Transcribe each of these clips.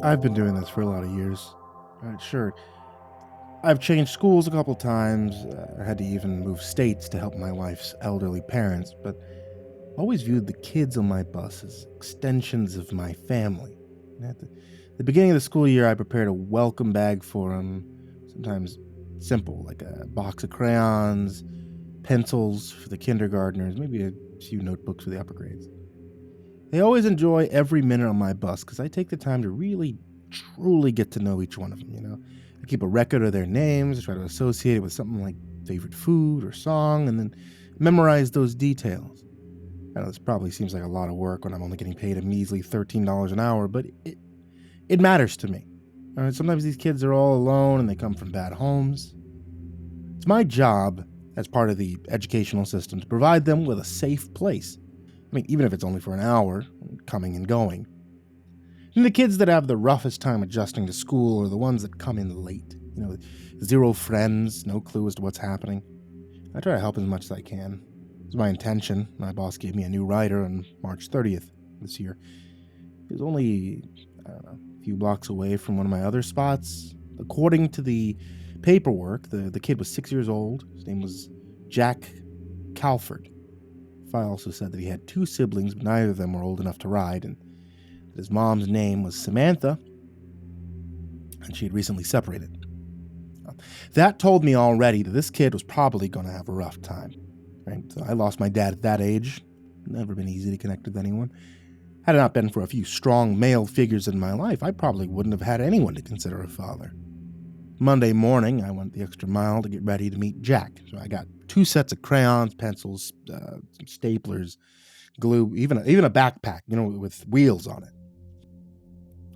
I've been doing this for a lot of years. Sure, I've changed schools a couple times. I had to even move states to help my wife's elderly parents, but I always viewed the kids on my bus as extensions of my family. And at the beginning of the school year, I prepared a welcome bag for them, sometimes simple, like a box of crayons, pencils for the kindergartners, maybe a few notebooks for the upper grades. They always enjoy every minute on my bus because I take the time to really, truly get to know each one of them, I keep a record of their names, try to associate it with something like favorite food or song, and then memorize those details. I know this probably seems like a lot of work when I'm only getting paid a measly $13 an hour, but it matters to me. All right, sometimes these kids are all alone and they come from bad homes. It's my job as part of the educational system to provide them with a safe place. I mean, even if it's only for an hour, coming and going. And the kids that have the roughest time adjusting to school are the ones that come in late. Zero friends, no clue as to what's happening. I try to help as much as I can. It's my intention. My boss gave me a new rider on March 30th this year. He was only, a few blocks away from one of my other spots. According to the paperwork, the kid was 6 years old. His name was Jack Calford. The file also said that he had two siblings, but neither of them were old enough to ride, and that his mom's name was Samantha, and she had recently separated. That told me already that this kid was probably going to have a rough time. Right? So I lost my dad at that age. Never been easy to connect with anyone. Had it not been for a few strong male figures in my life, I probably wouldn't have had anyone to consider a father. Monday morning, I went the extra mile to get ready to meet Jack. So I got 2 sets of crayons, pencils, some staplers, glue, even a backpack, with wheels on it.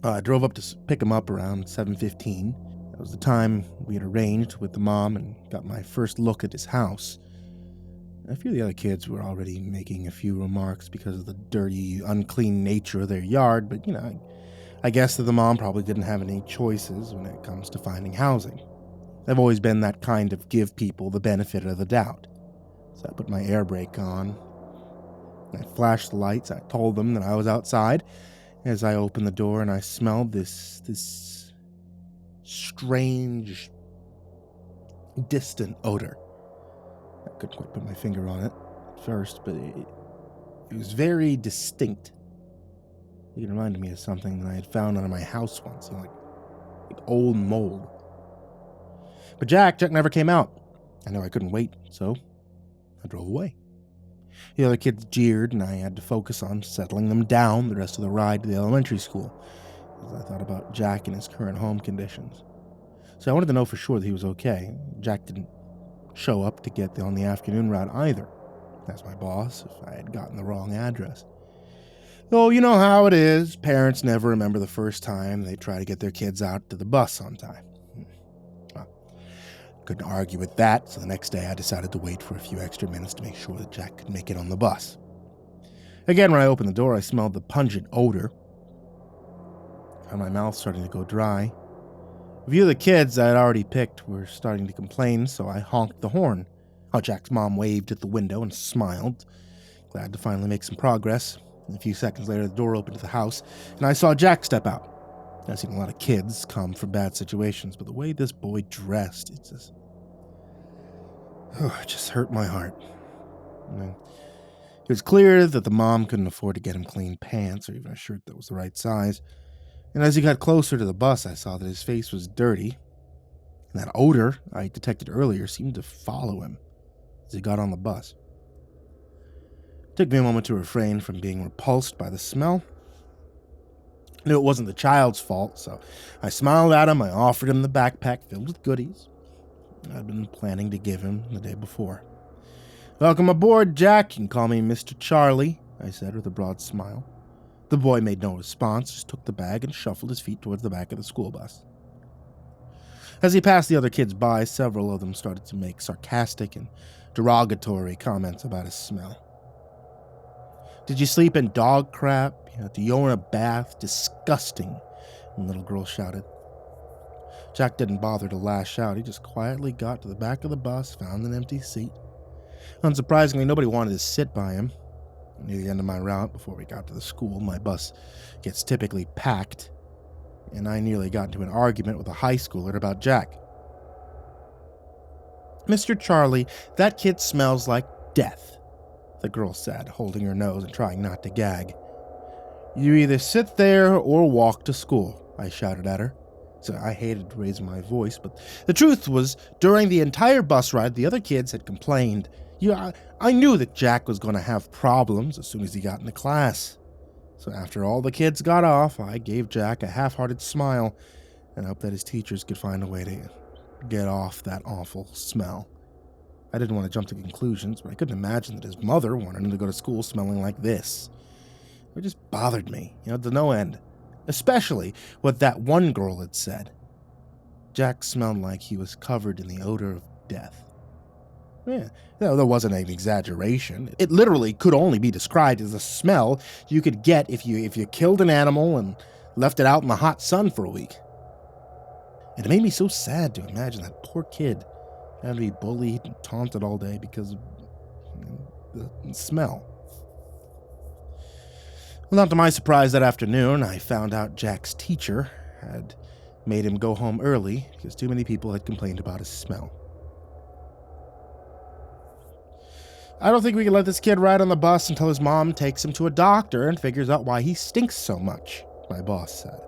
I drove up to pick him up around 7:15. That was the time we had arranged with the mom and got my first look at his house. A few of the other kids were already making a few remarks because of the dirty, unclean nature of their yard, but, I guess that the mom probably didn't have any choices when it comes to finding housing. I've always been that kind of give people the benefit of the doubt. So I put my air brake on. I flashed the lights. I told them that I was outside as I opened the door, and I smelled this strange, distant odor. I couldn't quite put my finger on it at first, but it was very distinct. It reminded me of something that I had found under my house once, like old mold. But Jack never came out. I knew I couldn't wait, so I drove away. The other kids jeered, and I had to focus on settling them down the rest of the ride to the elementary school, as I thought about Jack and his current home conditions. So I wanted to know for sure that he was okay. Jack didn't show up to get on the afternoon route either. Asked my boss if I had gotten the wrong address. Oh, you know how it is. Parents never remember the first time they try to get their kids out to the bus on time. Well, couldn't argue with that, so the next day I decided to wait for a few extra minutes to make sure that Jack could make it on the bus. Again, when I opened the door, I smelled the pungent odor. Found my mouth starting to go dry. A few of the kids I had already picked were starting to complain, so I honked the horn. Jack's mom waved at the window and smiled, glad to finally make some progress. And a few seconds later, the door opened to the house, and I saw Jack step out. I've seen a lot of kids come from bad situations, but the way this boy dressed, it just hurt my heart. It was clear that the mom couldn't afford to get him clean pants or even a shirt that was the right size. And as he got closer to the bus, I saw that his face was dirty, and that odor I detected earlier seemed to follow him as he got on the bus. It took me a moment to refrain from being repulsed by the smell. I knew it wasn't the child's fault, so I smiled at him. I offered him the backpack filled with goodies I'd been planning to give him the day before. "Welcome aboard, Jack. You can call me Mr. Charlie," I said with a broad smile. The boy made no response, just took the bag and shuffled his feet towards the back of the school bus. As he passed the other kids by, several of them started to make sarcastic and derogatory comments about his smell. "Did you sleep in dog crap? Do you own a bath? Disgusting," one little girl shouted. Jack didn't bother to lash out. He just quietly got to the back of the bus, found an empty seat. Unsurprisingly, nobody wanted to sit by him. Near the end of my route, before we got to the school, my bus gets typically packed. and I nearly got into an argument with a high schooler about Jack. "Mr. Charlie, that kid smells like death," the girl said, holding her nose and trying not to gag. "You either sit there or walk to school," I shouted at her. So I hated raising my voice, but the truth was, during the entire bus ride, the other kids had complained. I knew that Jack was going to have problems as soon as he got into class. So after all the kids got off, I gave Jack a half-hearted smile and hoped that his teachers could find a way to get off that awful smell. I didn't want to jump to conclusions, but I couldn't imagine that his mother wanted him to go to school smelling like this. It just bothered me, to no end. Especially what that one girl had said. Jack smelled like he was covered in the odor of death. Yeah, there wasn't an exaggeration. It literally could only be described as a smell you could get if you killed an animal and left it out in the hot sun for a week. And it made me so sad to imagine that poor kid having to be bullied and taunted all day because of the smell. Well, not to my surprise, that afternoon, I found out Jack's teacher had made him go home early because too many people had complained about his smell. "I don't think we can let this kid ride on the bus until his mom takes him to a doctor and figures out why he stinks so much," my boss said.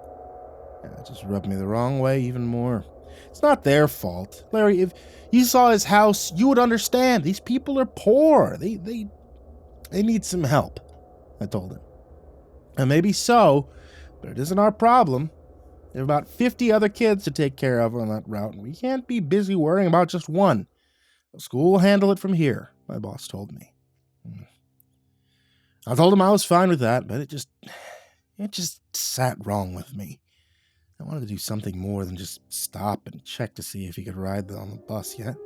And it just rubbed me the wrong way even more. It's not their fault. Larry, if you saw his house, you would understand. These people are poor. They need some help, I told him. And maybe so, but it isn't our problem. There are about 50 other kids to take care of on that route, and we can't be busy worrying about just one. The school will handle it from here, my boss told me. I told him I was fine with that, but it just sat wrong with me. I wanted to do something more than just stop and check to see if he could ride on the bus yet.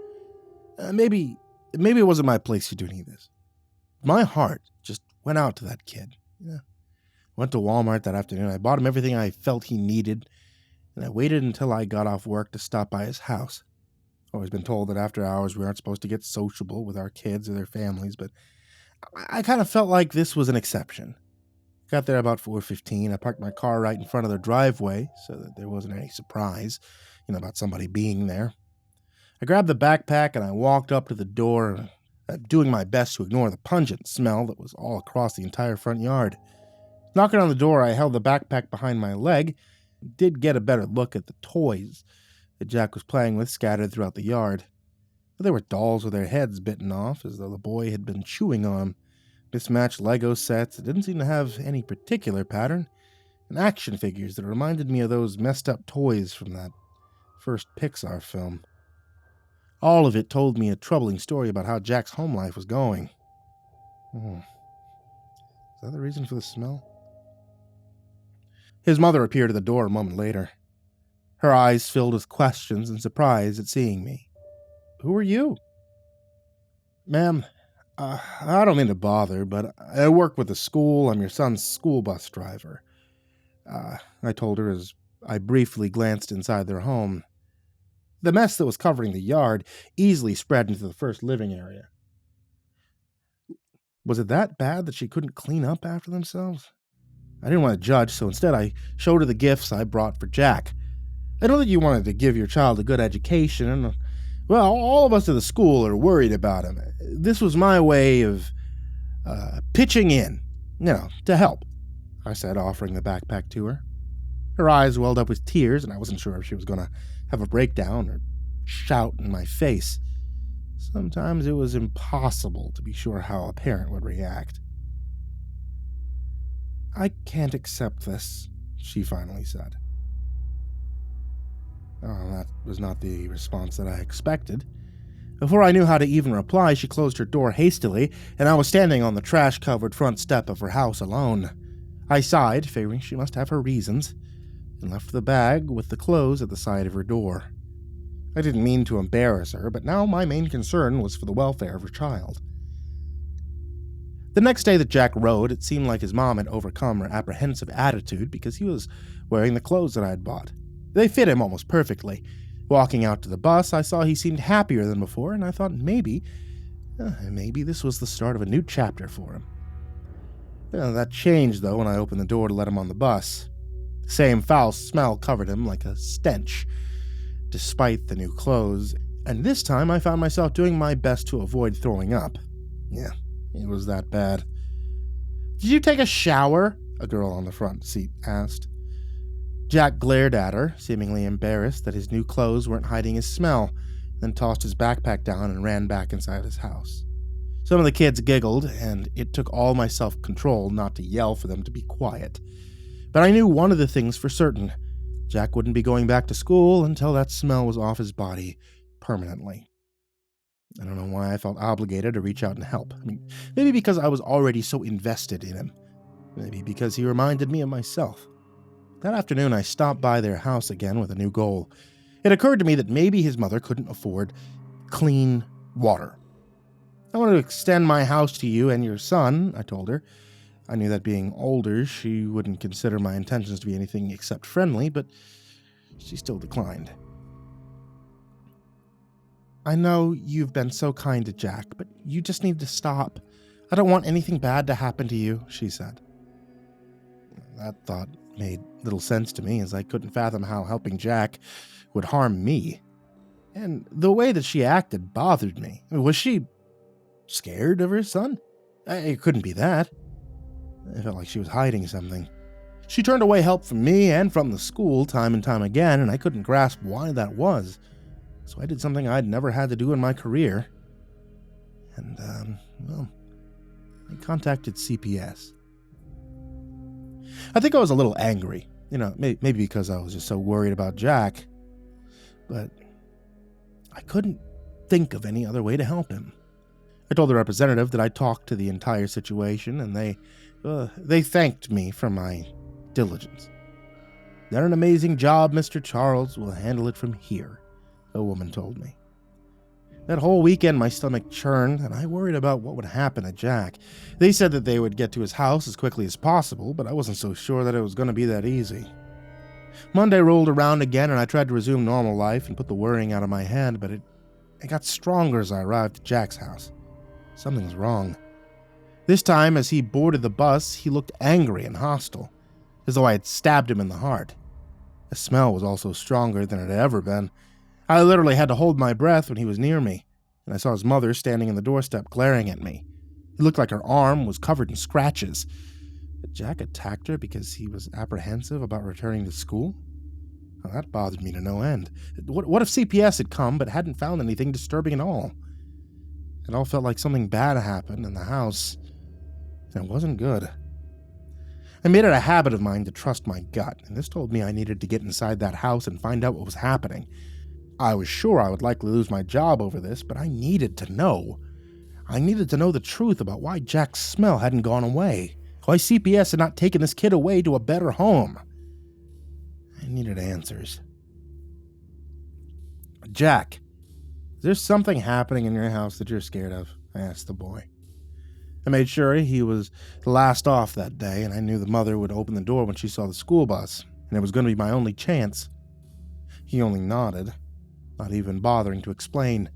Maybe it wasn't my place to do any of this. My heart just went out to that kid. Went to Walmart that afternoon. I bought him everything I felt he needed, and I waited until I got off work to stop by his house. I've always been told that after hours we aren't supposed to get sociable with our kids or their families, but I kind of felt like this was an exception. Got there about 4:15. I parked my car right in front of their driveway so that there wasn't any surprise, about somebody being there. I grabbed the backpack and I walked up to the door, doing my best to ignore the pungent smell that was all across the entire front yard. Knocking on the door, I held the backpack behind my leg and did get a better look at the toys that Jack was playing with scattered throughout the yard. There were dolls with their heads bitten off, as though the boy had been chewing on them, mismatched Lego sets that didn't seem to have any particular pattern, and action figures that reminded me of those messed up toys from that first Pixar film. All of it told me a troubling story about how Jack's home life was going. Is that the reason for the smell? His mother appeared at the door a moment later. Her eyes filled with questions and surprise at seeing me. "Who are you?" "Ma'am, I don't mean to bother, but I work with the school. I'm your son's school bus driver," I told her as I briefly glanced inside their home. The mess that was covering the yard easily spread into the first living area. Was it that bad that she couldn't clean up after themselves? I didn't want to judge, so instead I showed her the gifts I brought for Jack. I know that you wanted to give your child a good education, and, well, all of us at the school are worried about him. This was my way of pitching in, to help, I said, offering the backpack to her. Her eyes welled up with tears, and I wasn't sure if she was going to have a breakdown or shout in my face. Sometimes it was impossible to be sure how a parent would react. "I can't accept this," she finally said. Oh, that was not the response that I expected. Before I knew how to even reply, she closed her door hastily, and I was standing on the trash-covered front step of her house alone. I sighed, figuring she must have her reasons, and left the bag with the clothes at the side of her door. I didn't mean to embarrass her, but now my main concern was for the welfare of her child. The next day that Jack rode, it seemed like his mom had overcome her apprehensive attitude because he was wearing the clothes that I had bought. They fit him almost perfectly. Walking out to the bus, I saw he seemed happier than before, and I thought maybe this was the start of a new chapter for him. That changed, though, when I opened the door to let him on the bus. The same foul smell covered him like a stench, despite the new clothes, and this time I found myself doing my best to avoid throwing up. Yeah, it was that bad. "Did you take a shower?" a girl on the front seat asked. Jack glared at her, seemingly embarrassed that his new clothes weren't hiding his smell, then tossed his backpack down and ran back inside his house. Some of the kids giggled, and it took all my self-control not to yell for them to be quiet. But I knew one of the things for certain. Jack wouldn't be going back to school until that smell was off his body permanently. I don't know why I felt obligated to reach out and help. Maybe because I was already so invested in him. Maybe because he reminded me of myself. That afternoon, I stopped by their house again with a new goal. It occurred to me that maybe his mother couldn't afford clean water. "I want to extend my house to you and your son," I told her. I knew that being older, she wouldn't consider my intentions to be anything except friendly, but she still declined. "I know you've been so kind to Jack, but you just need to stop. I don't want anything bad to happen to you," she said. That thought made little sense to me, as I couldn't fathom how helping Jack would harm me. And the way that she acted bothered me. Was she scared of her son? It couldn't be that. I felt like she was hiding something. She turned away help from me and from the school time and time again, and I couldn't grasp why that was. So I did something I'd never had to do in my career. And, I contacted CPS. I think I was a little angry, maybe because I was just so worried about Jack. But I couldn't think of any other way to help him. I told the representative that I talked to the entire situation, and they thanked me for my diligence. "Done an amazing job, Mr. Charles. We'll handle it from here," a woman told me. That whole weekend, my stomach churned, and I worried about what would happen to Jack. They said that they would get to his house as quickly as possible, but I wasn't so sure that it was going to be that easy. Monday rolled around again, and I tried to resume normal life and put the worrying out of my head, but it got stronger as I arrived at Jack's house. Something was wrong. This time, as he boarded the bus, he looked angry and hostile, as though I had stabbed him in the heart. The smell was also stronger than it had ever been. I literally had to hold my breath when he was near me, and I saw his mother standing in the doorstep glaring at me. It looked like her arm was covered in scratches. Had Jack attacked her because he was apprehensive about returning to school? Well, that bothered me to no end. What if CPS had come but hadn't found anything disturbing at all? It all felt like something bad happened in the house, and it wasn't good. I made it a habit of mine to trust my gut, and this told me I needed to get inside that house and find out what was happening. I was sure I would likely lose my job over this, but I needed to know. I needed to know the truth about why Jack's smell hadn't gone away, why CPS had not taken this kid away to a better home. I needed answers. "Jack, is there something happening in your house that you're scared of?" I asked the boy. I made sure he was the last off that day, and I knew the mother would open the door when she saw the school bus, and it was going to be my only chance. He only nodded, not even bothering to explain,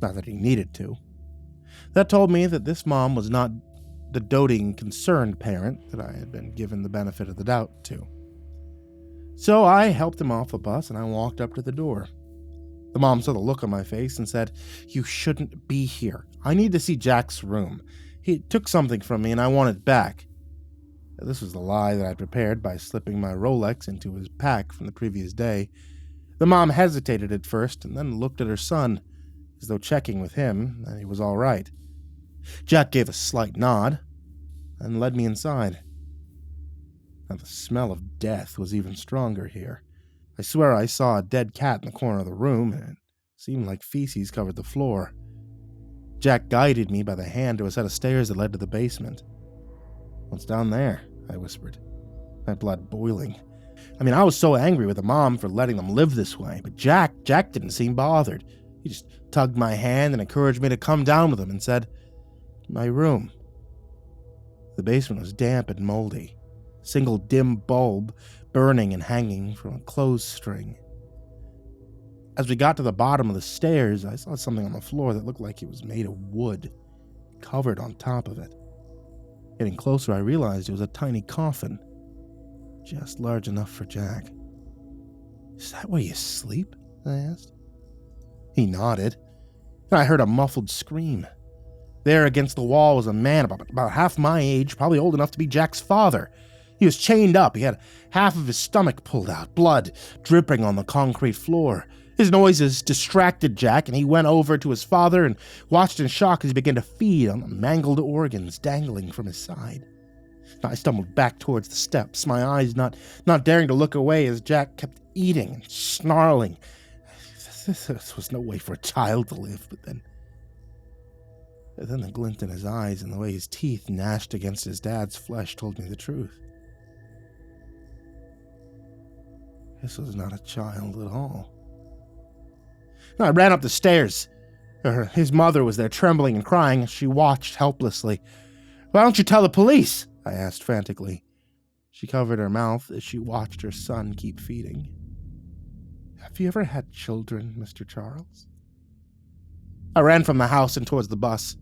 not that he needed to. That told me that this mom was not the doting, concerned parent that I had been given the benefit of the doubt to. So I helped him off the bus, and I walked up to the door. The mom saw the look on my face and said, "You shouldn't be here. I need to see Jack's room. He took something from me, and I want it back." This was the lie that I prepared by slipping my Rolex into his pack from the previous day. The mom hesitated at first, and then looked at her son, as though checking with him that he was all right. Jack gave a slight nod, and led me inside. Now the smell of death was even stronger here. I swear I saw a dead cat in the corner of the room, and it seemed like feces covered the floor. Jack guided me by the hand to a set of stairs that led to the basement. "What's down there?" I whispered, my blood boiling. I was so angry with the mom for letting them live this way, but Jack didn't seem bothered. He just tugged my hand and encouraged me to come down with him and said, "My room." The basement was damp and moldy, a single dim bulb burning and hanging from a clothesstring. As we got to the bottom of the stairs, I saw something on the floor that looked like it was made of wood, covered on top of it. Getting closer, I realized it was a tiny coffin. just large enough for Jack. "Is that where you sleep?" I asked. He nodded, and I heard a muffled scream. There against the wall was a man about half my age, probably old enough to be Jack's father. He was chained up. He had half of his stomach pulled out, blood dripping on the concrete floor. His noises distracted Jack, and he went over to his father and watched in shock as he began to feed on the mangled organs dangling from his side. I stumbled back towards the steps, my eyes not daring to look away as Jack kept eating and snarling. This was no way for a child to live, but then the glint in his eyes and the way his teeth gnashed against his dad's flesh told me the truth. This was not a child at all. I ran up the stairs. His mother was there, trembling and crying as she watched helplessly. "Why don't you tell the police?" I asked frantically. She covered her mouth as she watched her son keep feeding. "Have you ever had children, Mr. Charles?" I ran from the house and towards the bus.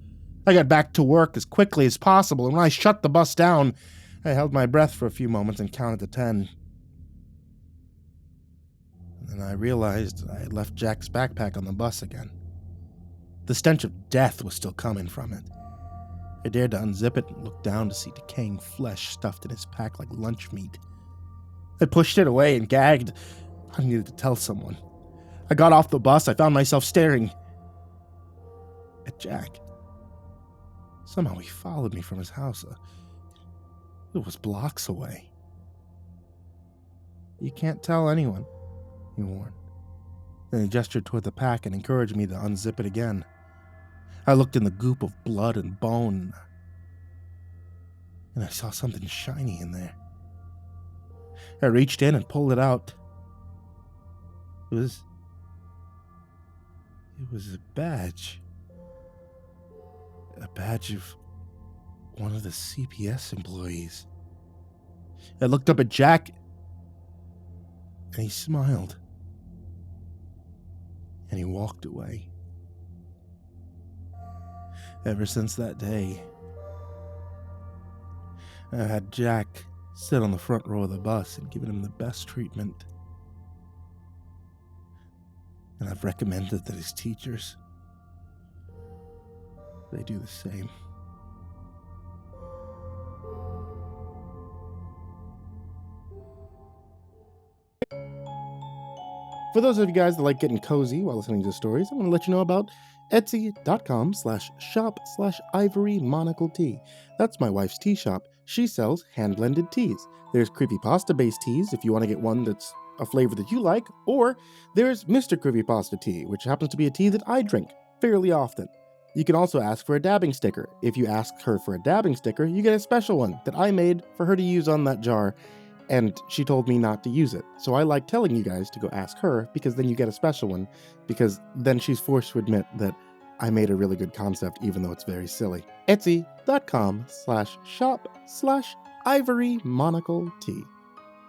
I got back to work as quickly as possible, and when I shut the bus down, I held my breath for a few moments and counted to 10. And then I realized I had left Jack's backpack on the bus again. The stench of death was still coming from it. I dared to unzip it and look down to see decaying flesh stuffed in his pack like lunch meat. I pushed it away and gagged. I needed to tell someone. I got off the bus. I found myself staring at Jack. Somehow he followed me from his house. It was blocks away. "You can't tell anyone," he warned. Then he gestured toward the pack and encouraged me to unzip it again. I looked in the goop of blood and bone, and I saw something shiny in there. I reached in and pulled it out. It was a badge. A badge of one of the CPS employees. I looked up at Jack, and he smiled. And he walked away. Ever since that day, I had Jack sit on the front row of the bus and given him the best treatment. And I've recommended that his teachers, they do the same. For those of you guys that like getting cozy while listening to stories, I want to let you know about Etsy.com/shop/ivorymonocletea. That's my wife's tea shop. She sells hand-blended teas. There's creepypasta-based teas if you want to get one that's a flavor that you like, or there's Mr. Creepypasta tea, which happens to be a tea that I drink fairly often. You can also ask for a dabbing sticker. If you ask her for a dabbing sticker, you get a special one that I made for her to use on that jar, and she told me not to use it. So I like telling you guys to go ask her, because then you get a special one, because then she's forced to admit that I made a really good concept, even though it's very silly. Etsy.com/shop/ivorymonocletea.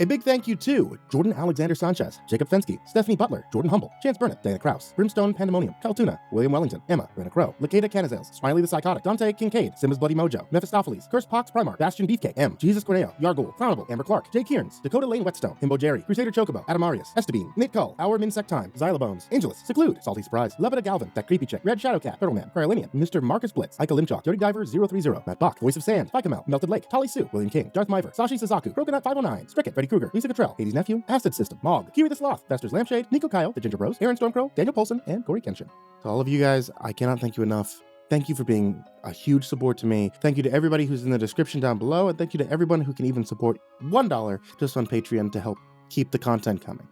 A big thank you to Jordan Alexander Sanchez, Jakob Fenske, Stephanie Butler, Jordan Humble, Chance Burnett, Diana Kraus, BrimstonePandemonium, Caltuna, William Wellington, Emma, Brenna LaQueda Canizales, Smiley the Psychotic, Dante, Kinkade, SimbasBloodyMojo, Mephistopheles, CursepoxPrimarch, Bastion Beefcake, M, Jesus Cornejo, Yarghoul, Clownible, Amber Clark, Jay Kearns, Dakota Lane Whetstone, Himbo Jerry, Crusader Chocobo, Adamarius, Estebean, Nate Cull, Our Minsect Time, Xylobones, Angelus, Seclude, Salty Surprise, Levita Galvin, That Creepy Chick, Red Shadow Cat, Turtleman, Cryolinian, Mr. Marcus Blitz, Ika Limchalk, Dirty Diver 030, Matt Bach, Voice of Sand, Fikamel, Melted Lake, Tali Sue, William King, Darth Miver, Sashi Suzaku, Croconut 509, Stricket, Freddy Krueger, Lisa Cottrell, Hades Nephew, Acid System, Mog, Kiwi the Sloth, Fester's Lampshade, Nico Kyle, The Ginger Bros, Aaron Stormcrow, Daniel Polson, and Corey Kenshin. To all of you guys, I cannot thank you enough. Thank you for being a huge support to me. Thank you to everybody who's in the description down below, and thank you to everyone who can even support $1 just on Patreon to help keep the content coming.